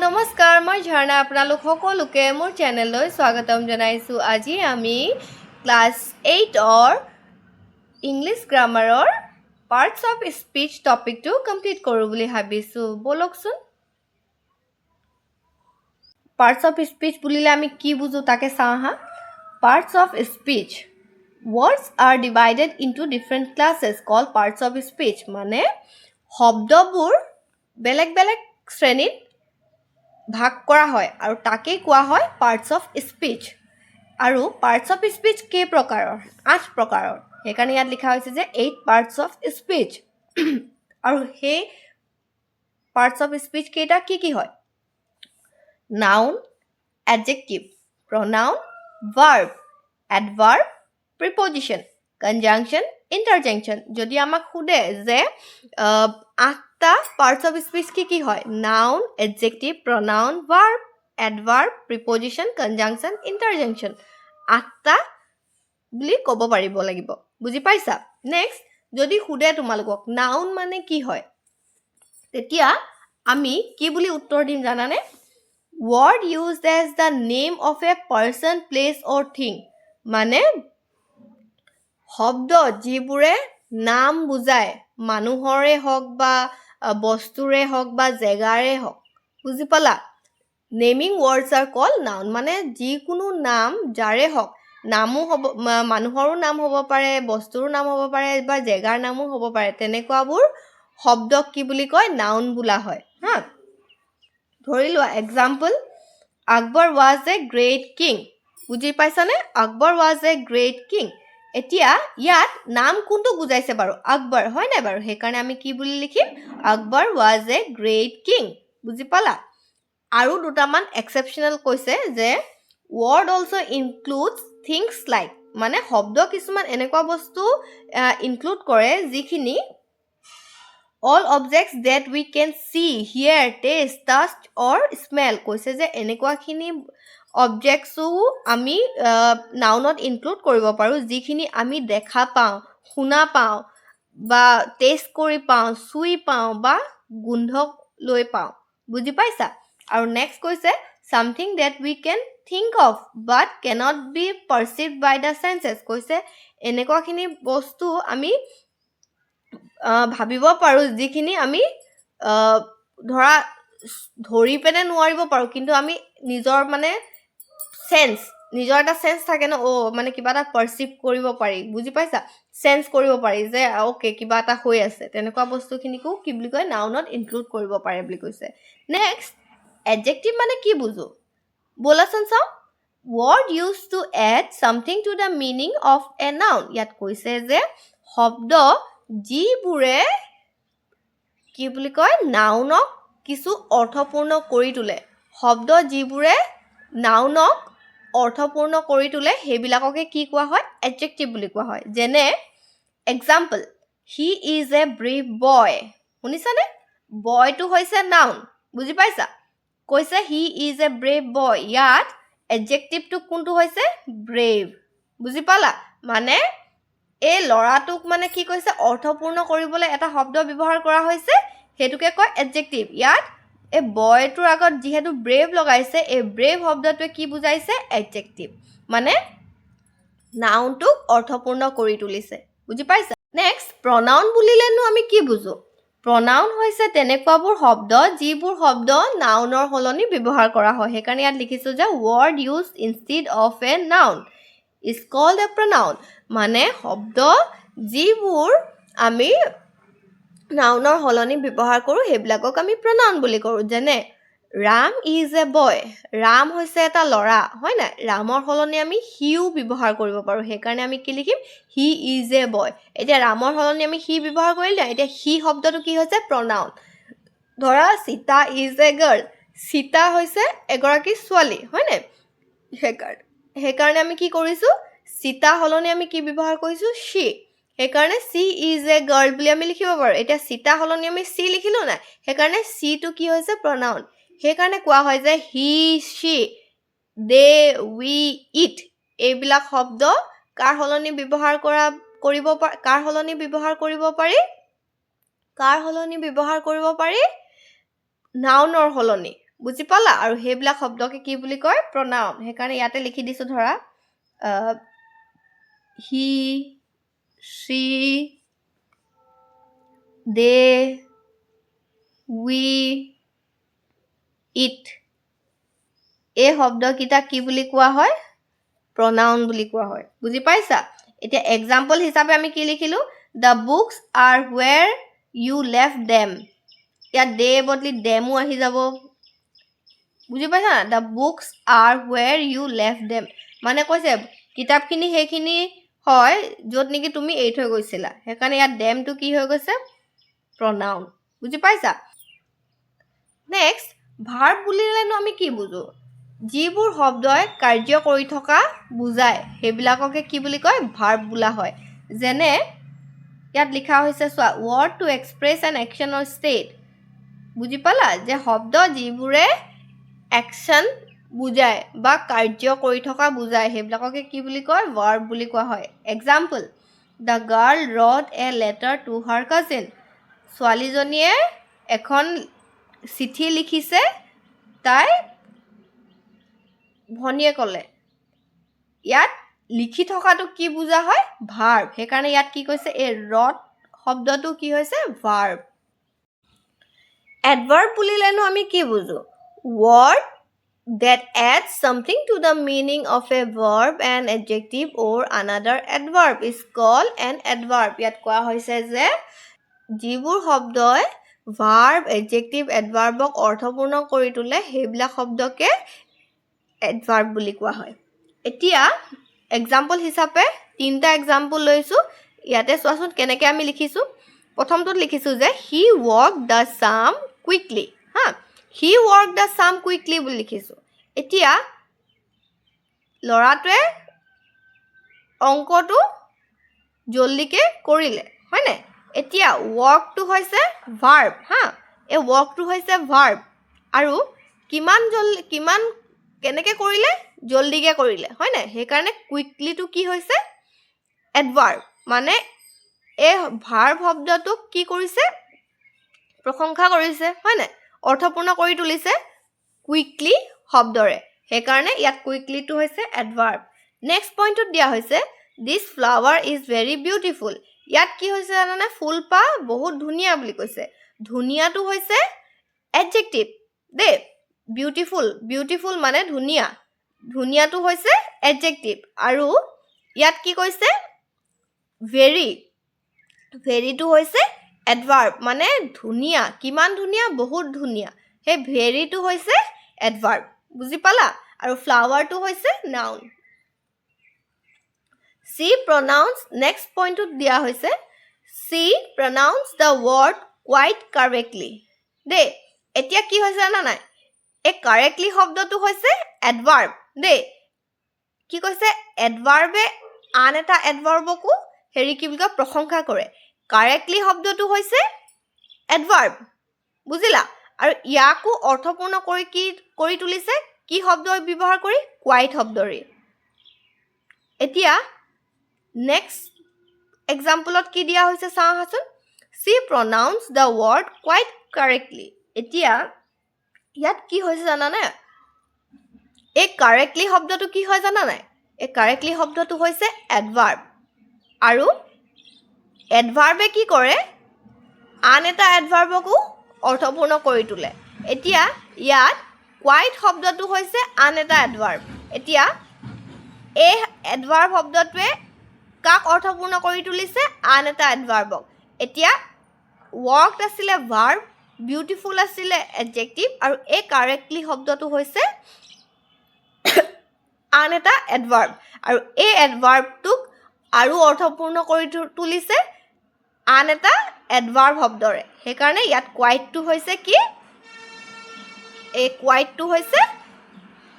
নমস্কাৰ মই ঝৰ্ণা আপোনালোক সকলোকে মোৰ চেনেললৈ স্বাগতম জনাইছোঁ আজি আমি ক্লাছ 8ৰ ইংলিছ গ্ৰামাৰৰ পাৰ্টস অফ স্পীচ টপিকটো কমপ্লিট কৰোঁ বুলি ভাবিছোঁ বলকচোন পাৰ্টস অফ স্পীচ বুলিলে আমি কি বুজো তাকে চাওঁ হা parts of speech words are divided into different classes called parts of speech মানে শব্দবোৰ বেলেগ বেলেগ শ্ৰেণীত ভাগ কৰা হয় আৰু তাকেই কোৱা হয় পাৰ্টস অফ স্পীচ আৰু পাৰ্টস অফ স্পীচ কেই প্ৰকাৰৰ 8 প্ৰকাৰৰ সেইকাৰণে ইয়াত লিখা হৈছে যে 8 পাৰ্টস অফ স্পীচ আৰু সেই পাৰ্টস অফ স্পীচ কেইটা কি হয় নাউন এডজেক্টিভ প্ৰনাউন ভাৰ্ব এডভাৰ্ব প্ৰিপজিশ্যন কনজাংশ্যন ইণ্টাৰজেংশ্যন যদি আমাক সোধে যে 8টা পাৰ্টস অফ স্পীচ কি হয় নাউন এডজেক্টিভ প্ৰনাউন ভাৰ্ব এডভাৰ্ব প্ৰিপজিশ্যন কনজাংশ্যন ইণ্টাৰজেংশ্যন 8টা বুলি ক'ব পাৰিব লাগিব বুজি পাইছা নেক্সট যদি সোধে তোমালোকক নাউন মানে কি হয় তেতিয়া আমি কি বুলি উত্তৰ দিম জানানে word used as the name of a person place or thing মানে শব্দ যিবোৰে নাম বুজায় মানুহৰে হওক বা বস্তুৰে হওক বা জেগাৰে হওক বুজি পালা নেমিং ৱৰ্ডছ আৰ কল নাউন মানে যিকোনো নাম যাৰে হওক নামো হ'ব মানুহৰো নাম হ'ব পাৰে বস্তুৰো নাম হ'ব পাৰে বা জেগাৰ নামো হ'ব পাৰে তেনেকুৱাবোৰ শব্দক কি বুলি কয় নাউন বোলা হয় হা ধৰি লোৱা example Akbar was a great king বুজি পাইছানে Akbar was a great king এতিয়া ইয়াত নাম কোনটো বুজাইছে বাৰু আকবৰ হয় নাই বাৰু সেইকাৰণে আমি কি বুলি লিখিম Akbar was a great king বুজি পালা আৰু দুটামান এক্সেপশ্যনেল কৈছে যে word also' includes things like মানে শব্দ কিছুমান এনেকুৱা বস্তু ইনক্লুড কৰে যিখিনি all objects that we can see, hear, taste, touch or smell কৈছে যে এনেকুৱাখিনি অবজেক্টছো আমি নাউনত ইনক্লুড কৰিব পাৰোঁ যিখিনি আমি দেখা পাওঁ শুনা পাওঁ বা টেষ্ট কৰি পাওঁ চুই পাওঁ বা গোন্ধ লৈ পাওঁ বুজি পাইছা আৰু নেক্সট কৈছে something that we can think of but cannot be perceived by the senses কৈছে এনেকুৱাখিনি বস্তু আমি ভাবিব পাৰোঁ যিখিনি আমি ধৰা ধৰি পেনে নোৱাৰিব পাৰোঁ কিন্তু আমি নিজৰ মানে নিজৰ এটা চেন্স থাকে ন মানে কিবা এটা পাৰ্চিভ কৰিব পাৰি বুজি পাইছা চেন্স কৰিব পাৰি যে অ'কে কিবা এটা হৈ আছে তেনেকুৱা বস্তুখিনিকো কি বুলি কয় নাউনত ইনক্লুড কৰিব পাৰে বুলি কৈছে নেক্সট এডজেক্টিভ মানে কি বুজো ব'লাচোন চাওঁ word used to add something to the meaning of a noun ইয়াত কৈছে যে শব্দ যিবোৰে কি বুলি কয় নাউনক কিছু অৰ্থপূৰ্ণ কৰি তোলে শব্দ যিবোৰে নাউনক অৰ্থপূৰ্ণ কৰি তোলে সেইবিলাককে কি কোৱা হয় এডজেক্টিভ বুলি কোৱা হয় যেনে example he is a brave boy শুনিছানে বয়টো হৈছে নাউন বুজি পাইছা কৈছে হি ইজ এ ব্ৰেভ বয় ইয়াত এডজেক্টিভটো কোনটো হৈছে ব্ৰেভ বুজি পালা মানে এই ল'ৰাটোক মানে কি কৈছে অৰ্থপূৰ্ণ কৰিবলৈ এটা শব্দ ব্যৱহাৰ কৰা হৈছে সেইটোকে কয় এডজেক্টিভ ইয়াত এই বয়টোৰ আগত যিহেতু ব্ৰেভ লগাইছে এই ব্ৰেভ শব্দটোৱে কি বুজাইছে এডজেক্টিভ মানে নাউনটোক অৰ্থপূৰ্ণ কৰি তুলিছে বুজি পাইছা নেক্সট প্ৰনাউন বুলিলেনো আমি কি বুজো প্ৰনাউন হৈছে তেনেকুৱাবোৰ শব্দ যিবোৰ শব্দ নাউনৰ সলনি ব্যৱহাৰ কৰা হয় সেইকাৰণে ইয়াত লিখিছোঁ যে word use instead of a noun is called a pronoun মানে শব্দ যিবোৰ আমি নাউনৰ সলনি ব্যৱহাৰ কৰোঁ সেইবিলাকক আমি pronoun বুলি কৰোঁ যেনে ৰাম ইজ এ বয় ৰাম হৈছে এটা ল'ৰা হয় নাই ৰামৰ সলনি আমি হিও ব্যৱহাৰ কৰিব পাৰোঁ সেইকাৰণে আমি কি লিখিম হি ইজ এ বয় এতিয়া ৰামৰ সলনি আমি হি ব্যৱহাৰ কৰিলে এতিয়া হি শব্দটো কি হৈছে pronoun ধৰা Sita is a girl Sita হৈছে এগৰাকী ছোৱালী হয় নাই সেইকাৰণে আমি কি কৰিছোঁ সীতা সলনি আমি কি ব্যৱহাৰ কৰিছোঁ she সেইকাৰণে she is a girl বুলি আমি লিখিব পাৰোঁ এতিয়া সীতা সলনি আমি she লিখিলোঁ নাই সেইকাৰণে she টো কি হৈছে pronoun সেইকাৰণে কোৱা হয় যে he she they we it এইবিলাক শব্দ কাৰ সলনি ব্যৱহাৰ কৰিব পাৰি নাউনৰ সলনি বুজি পালা আৰু সেইবিলাক শব্দকে কি বুলি কয় pronoun সেইকাৰণে ইয়াতে লিখি দিছো ধৰা he she they we it এই শব্দকিটা কি বুলি কোৱা হয় pronoun বুলি কোৱা হয় বুজি পাইছা এতিয়া এক্সাম্পল হিচাপে আমি কি লিখিলো the books are where you left them ইয়াত they বদলি themও আহি যাব বুজি পাইছা the books are where you left them মানে কৈছে কিতাপখিনি হেখিনি হয় যত নেকি তুমি এৰি থৈ গৈছিলা সেইকাৰণে ইয়াত them টো কি হৈ গৈছে pronoun বুজি পাইছা নেক্সট ভাৰ্ব বুলিলেনো আমি কি বুজো যিবোৰ শব্দই কাৰ্য কৰি থকা বুজায় সেইবিলাককে কি বুলি কয় ভাৰ্ব বোলা হয় যেনে ইয়াত লিখা হৈছে চোৱা word to express an action or state বুজি পালা যে শব্দ যিবোৰে action বুজায় বা কাৰ্য কৰি থকা বুজায় সেইবিলাককে কি বুলি কয় verb বুলি কোৱা হয় example the girl wrote a letter to her cousin ছোৱালীজনীয়ে এখন চিঠি লিখিছে তাই ভনিয়ে কলে ইয়াত লিখি থকাটো কি বুজা হয় verb সেইকাৰণে ইয়াত কি কৈছে এই wrote শব্দটো কি হৈছে verb adverb বুলিলেনো আমি কি বুজো word that adds something to the meaning of a verb an adjective or another adverb is called an adverb ইয়াত কোৱা হৈছে যে যিবোৰ শব্দই verb adjective adverbক অৰ্থপূৰ্ণ কৰি তোলে সেইবিলাক শব্দকে adverb বুলি কোৱা হয় এতিয়া এক্সাম্পল হিচাপে তিনটা এক্সাম্পল লৈছো ইয়াতে চোৱাচোন কেনেকৈ আমি লিখিছো প্ৰথমটোত লিখিছো যে he walked the sum quickly হা he walked the sum quickly বুলি লিখিছো এতিয়া লৰাটোৱে অংকটো জলদিকে কৰিলে হয়নে এতিয়া walk টো হৈছে verb হা এই walk টো হৈছে verb আৰু কিমান কেনেকৈ কৰিলে জলদিকে কৰিলে হয়নে সেইকাৰণে quickly টো কি হৈছে adverb মানে এই verb শব্দটোক কি কৰিছে প্ৰশংসা কৰিছে হয়নে অৰ্থপূৰ্ণ কৰি তুলিছে quickly শব্দৰে সেইকাৰণে ইয়াত quickly টো হৈছে adverb next পইণ্টত দিয়া হৈছে this flower is very beautiful ইয়াত কি হৈছে জানানে ফুলপা বহুত ধুনীয়া বুলি কৈছে ধুনীয়াটো হৈছে adjective দে beautiful মানে ধুনীয়া ধুনীয়াটো হৈছে adjective আৰু ইয়াত কি কৈছে very টো হৈছে adverb মানে ধুনীয়া কিমান ধুনীয়া বহুত ধুনীয়া হে very টো হৈছে adverb বুজি পালা আৰু flower টো হৈছে noun she pronounced next point ত দিয়া হৈছে she pronounced the word quite correctly দে এতিয়া কি হৈছে জানা নাই এই correctly শব্দটো হৈছে adverb দে কি কৈছে adverb আন এটা adverbকো হেৰি কি বুলি কয় প্ৰশংসা কৰে correctly শব্দটো হৈছে adverb বুজিলা আৰু ইয়াকো অৰ্থপূৰ্ণ কৰি তুলিছে কি শব্দ ব্যৱহাৰ কৰি quite শব্দৰে এতিয়া next exampleত কি দিয়া হৈছে চাওঁহাচোন she pronounced the word quite correctly এতিয়া ইয়াত কি হৈছে জানা নাই এই correctly শব্দটো কি হয় জানা নাই এই correctly শব্দটো হৈছে adverb আৰু adverbe কি কৰে আন এটা adverbকো অৰ্থপূৰ্ণ কৰি তোলে এতিয়া ইয়াত quite শব্দটো হৈছে আন এটা adverb এতিয়া এই adverb শব্দটোৱে কাক অৰ্থপূৰ্ণ কৰি তুলিছে আন এটা adverbক এতিয়া walked আছিলে verb beautiful আছিলে adjective আৰু এই correctly শব্দটো হৈছে আন এটা adverb আৰু এই adverbটোক আৰু অৰ্থপূৰ্ণ কৰি তুলিছে আন এটা adverb শব্দৰে সেইকাৰণে ইয়াত quite টো হৈছে কি এই quite টো হৈছে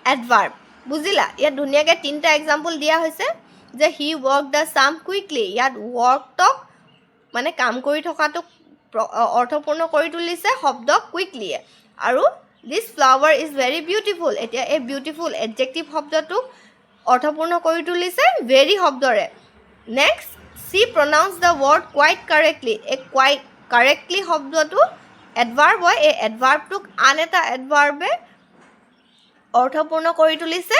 adverb বুজিলা ইয়াত ধুনীয়াকৈ তিনটা এক্সাম্পল দিয়া হৈছে যে he worked the sum quickly ইয়াত workটোক মানে কাম কৰি থকাটোক অৰ্থপূৰ্ণ কৰি তুলিছে শব্দ quickly আৰু this flower is very beautiful এতিয়া এই beautiful adjective শব্দটোক অৰ্থপূৰ্ণ কৰি তুলিছে very শব্দৰে next she pronounced the word quite correctly এই quite correctly শব্দটো এডভাৰ্ব হয় এই এডভাৰ্বটোক আন এটা এডভাৰ্বে অৰ্থপূৰ্ণ কৰি তুলিছে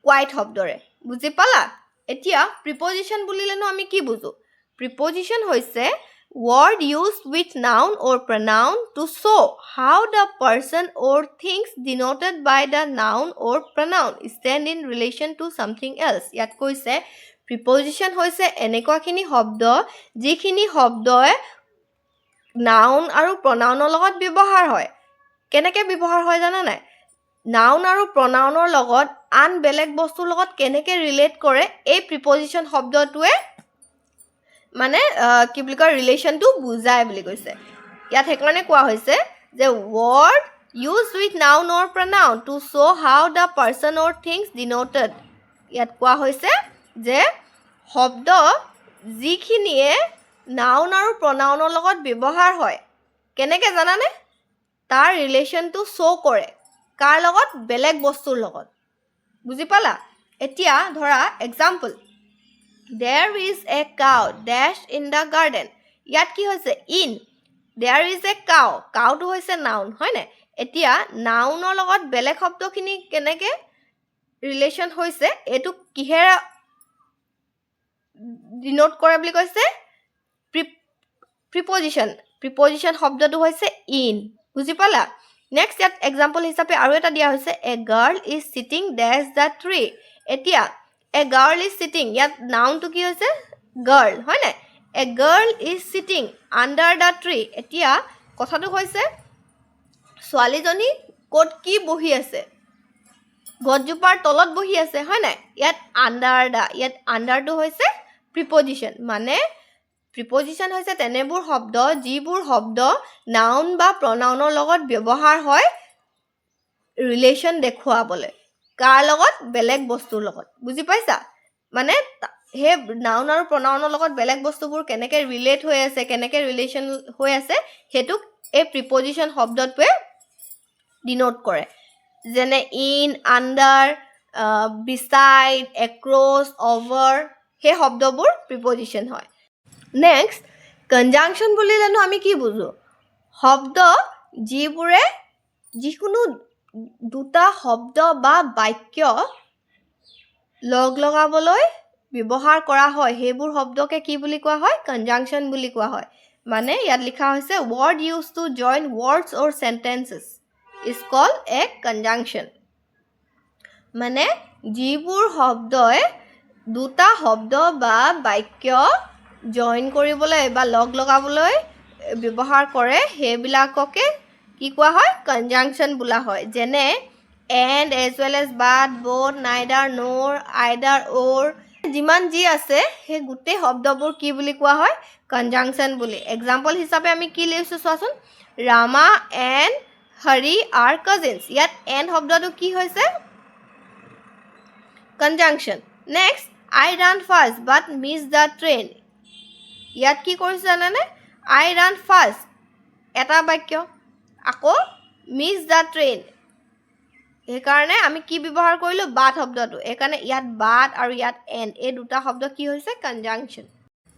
কোৱাইট শব্দৰে বুজি পালা এতিয়া প্ৰিপজিশ্যন বুলিলেনো আমি কি বুজো প্ৰিপজিশ্যন হৈছে word used with noun or pronoun to show how the person or things denoted by the noun or pronoun stand in relation to something else ইয়াত কৈছে প্ৰিপজিশ্যন হৈছে এনেকুৱাখিনি শব্দ যিখিনি শব্দই নাউন আৰু প্ৰনাউনৰ লগত ব্যৱহাৰ হয় কেনেকৈ ব্যৱহাৰ হয় জানা নাই নাউন আৰু প্ৰনাউনৰ লগত আন বেলেগ বস্তুৰ লগত কেনেকৈ ৰিলেট কৰে এই প্ৰিপজিশ্যন শব্দটোৱে মানে কি বুলি কয় ৰিলেশ্যনটো বুজায় বুলি কৈছে ইয়াত সেইকাৰণে কোৱা হৈছে যে word use with noun or pronoun to show' how the person or things denoted ইয়াত কোৱা হৈছে যে শব্দ যিখিনিয়ে নাউন আৰু প্ৰনাউনৰ লগত ব্যৱহাৰ হয় কেনেকৈ জানানে তাৰ ৰিলেশ্যনটো শ্ব' কৰে কাৰ লগত বেলেগ বস্তুৰ লগত বুজি পালা এতিয়া ধৰা example There is a cow dash in the garden. ইয়াত কি হৈছে in there is a cow কাউটো হৈছে নাউন হয়নে এতিয়া নাউনৰ লগত বেলেগ শব্দখিনি কেনেকৈ ৰিলেশ্যন হৈছে এইটো কিহেৰে ডিনোট কৰে বুলি কৈছে প্ৰিপজিশ্যন শব্দটো হৈছে in বুজি পালা নেক্সট ইয়াত এক্সাম্পল হিচাপে আৰু এটা দিয়া হৈছে a girl is sitting dash the tree এতিয়া A girl is sitting. ইয়াত নাউনটো কি হৈছে girl হয় নাই A girl is sitting under the tree. এতিয়া কথাটো হৈছে ছোৱালীজনী ক'ত কি বহি আছে গছজোপাৰ তলত বহি আছে হয় নাই ইয়াত ইয়াত আণ্ডাৰটো হৈছে প্ৰিপজিশ্যন মানে প্ৰিপজিশ্যন হৈছে তেনেবোৰ শব্দ যিবোৰ শব্দ নাউন বা প্ৰনাউনৰ লগত ব্যৱহাৰ হয় ৰিলেশ্যন দেখুৱাবলৈ কাৰ লগত বেলেগ বস্তুৰ লগত বুজি পাইছা মানে সেই নাউন আৰু প্ৰনাউনৰ লগত বেলেগ বস্তুবোৰ কেনেকৈ ৰিলেট হৈ আছে কেনেকৈ ৰিলেশ্যন হৈ আছে সেইটোক এই প্ৰিপজিশ্যন শব্দটোৱে ডিনোট কৰে যেনে in under beside across over সেই শব্দবোৰ প্ৰিপজিশ্যন হয় নেক্সট কনজাংশ্যন বুলিলেনো আমি কি বুজো শব্দ যিবোৰে যিকোনো দুটা শব্দ বা বাক্য লগাবলৈ ব্যৱহাৰ কৰা হয় সেইবোৰ শব্দকে কি বুলি কোৱা হয় কনজাংশ্যন বুলি কোৱা হয় মানে ইয়াত লিখা হৈছে word used to join words or sentences is called a conjunction মানে যিবোৰ শব্দই দুটা শব্দ বা বাক্য জইন কৰিবলৈ বা লগাবলৈ ব্যৱহাৰ কৰে সেইবিলাককে কি কোৱা হয় কনজাংশ্যন বোলা হয় যেনে and as well as but both neither nor either or যিমান যি আছে সেই গোটেই শব্দবোৰ কি বুলি কোৱা হয় কনজাংশ্যন বুলি এক্সাম্পল হিচাপে আমি কি লৈছোঁ চোৱাচোন Rama and Hari are cousins ইয়াত এণ্ড শব্দটো কি হৈছে conjunction next I ran fast but miss the train ইয়াত কি কৰিছে জানানে আই ৰান ফাষ্ট এটা বাক্য আকৌ মিছ দ্য ট্ৰেইন সেইকাৰণে আমি কি ব্যৱহাৰ কৰিলোঁ বাট শব্দটো সেইকাৰণে ইয়াত বাট আৰু ইয়াত এণ্ড এই দুটা শব্দ কি হৈছে কনজাংশ্যন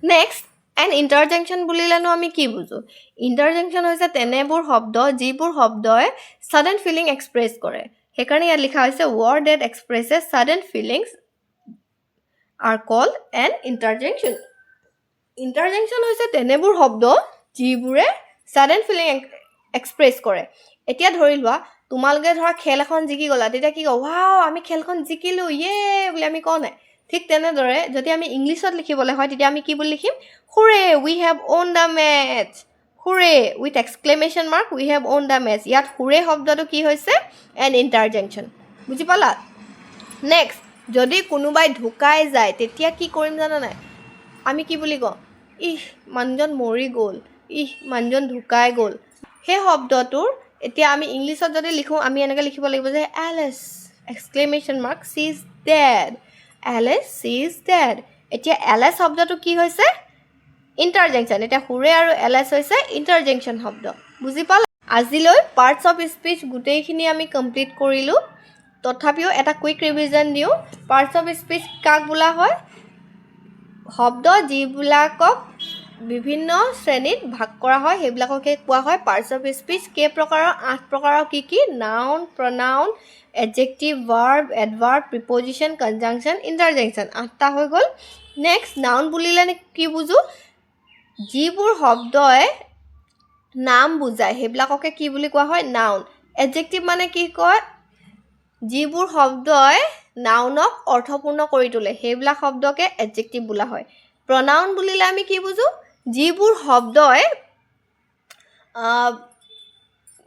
নেক্সট এণ্ড ইণ্টাৰজেংশ্যন বুলিলেনো আমি কি বুজোঁ ইণ্টাৰজেংশ্যন হৈছে তেনেবোৰ শব্দ যিবোৰ শব্দই ছাডেন ফিলিং এক্সপ্ৰেছ কৰে সেইকাৰণে ইয়াত লিখা হৈছে word that expresses sudden feelings are called and interjection interjection হৈছে তেনেবোৰ শব্দ যিবোৰে ছাডেন ফিলিং এক্সপ্ৰেছ কৰে এতিয়া ধৰি লোৱা তোমালোকে ধৰা খেল এখন জিকি গ'লা তেতিয়া কি কওঁ ৱাও আমি খেলখন জিকিলোঁ ইয়ে বুলি আমি কওঁ নাই ঠিক তেনেদৰে যদি আমি ইংলিছত লিখিবলৈ হয় তেতিয়া আমি কি বুলি লিখিম hurray we have won the match hurray with exclamation mark we have won the match ইয়াত হুৰে শব্দটো কি হৈছে এন ইণ্টাৰজেংশ্যন বুজি পালা নেক্সট যদি কোনোবাই ঢুকাই যায় তেতিয়া কি কৰিম জানা নাই আমি কি বুলি কওঁ ইহ মানুহজন মৰি গ'ল ইহ মানুহজন ঢুকাই গ'ল সেই শব্দটোৰ এতিয়া আমি ইংলিছত যদি লিখোঁ আমি এনেকৈ লিখিব লাগিব যে alas exclamation mark she is dead alas she is dead এতিয়া এলেছ শব্দটো কি হৈছে ইণ্টাৰজেংশ্যন এতিয়া হুৰে আৰু এলেছ হৈছে ইণ্টাৰজেংশ্যন শব্দ বুজি পালা আজিলৈ পাৰ্টছ অফ স্পীচ গোটেইখিনি আমি কমপ্লিট কৰিলোঁ তথাপিও এটা কুইক ৰিভিজন দিওঁ পাৰ্টছ অফ স্পীচ কাক বোলা হয় শব্দ যিবিলাকক বিভিন্ন শ্ৰেণীত ভাগ কৰা হয় সেইবিলাককে কোৱা হয় পাৰ্টছ অফ স্পীচ কেই প্ৰকাৰৰ 8 প্ৰকাৰৰ কি noun প্ৰনাউন adjective verb এডভাৰ্ব preposition conjunction ইণ্টাৰজেকশ্যন 8টা হৈ গ'ল নেক্সট নাউন বুলিলে কি বুজো যিবোৰ শব্দই নাম বুজায় সেইবিলাককে কি বুলি কোৱা হয় নাউন এডজেক্টিভ মানে কি কয় যিবোৰ শব্দই নাউনক অৰ্থপূৰ্ণ কৰি তোলে সেইবিলাক শব্দকে এডজেক্টিভ বোলা হয় প্ৰনাউন বুলিলে আমি কি বুজো যিবোৰ শব্দই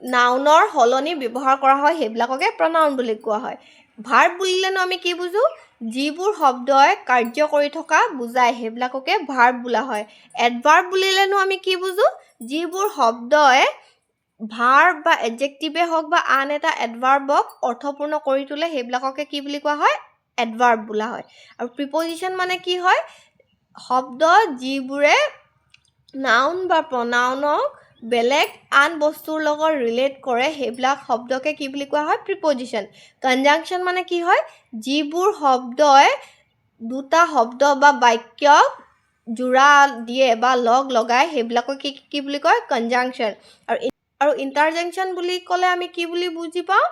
নাউনৰ সলনি ব্যৱহাৰ কৰা হয় সেইবিলাককে প্ৰনাউন বুলি কোৱা হয় ভাৰ্ব বুলিলেনো আমি কি বুজো যিবোৰ শব্দই কাৰ্য কৰি থকা বুজায় সেইবিলাককে ভাৰ্ব বোলা হয় এডভাৰ্ব বুলিলেনো আমি কি বুজো যিবোৰ শব্দই ভাৰ্ব বা এডজেক্টিভে হওক বা আন এটা এডভাৰ্বক অৰ্থপূৰ্ণ কৰি তোলে সেইবিলাককে কি বুলি কোৱা হয় এডভাৰ্ব বোলা হয় আৰু প্ৰিপজিশ্যন মানে কি হয় শব্দ যিবোৰে নাউন বা প্ৰনাউনক বেলেগ আন বস্তুৰ লগত ৰিলেট কৰে সেইবিলাক শব্দকে কি বুলি কোৱা হয় প্ৰিপজিশ্যন কনজাংচন মানে কি হয় যিবোৰ শব্দই দুটা শব্দ বা বাক্যক জোৰা দিয়ে বা লগ লগায় সেইবিলাকক কি বুলি কয় কনজাংচন আৰু ইণ্টাৰজেকশ্যন বুলি ক'লে আমি কি বুলি বুজি পাওঁ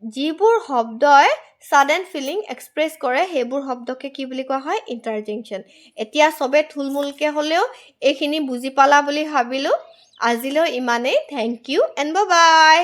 যিবোৰ শব্দই ছাডেন ফিলিং এক্সপ্ৰেছ কৰে সেইবোৰ শব্দকে কি বুলি কোৱা হয় ইণ্টাৰজেকশ্যন এতিয়া চবে থুলমূলকৈ হ'লেও এইখিনি বুজি পালা বুলি ভাবিলোঁ আজিলৈ ইমানেই থেংক ইউ এণ্ড বাই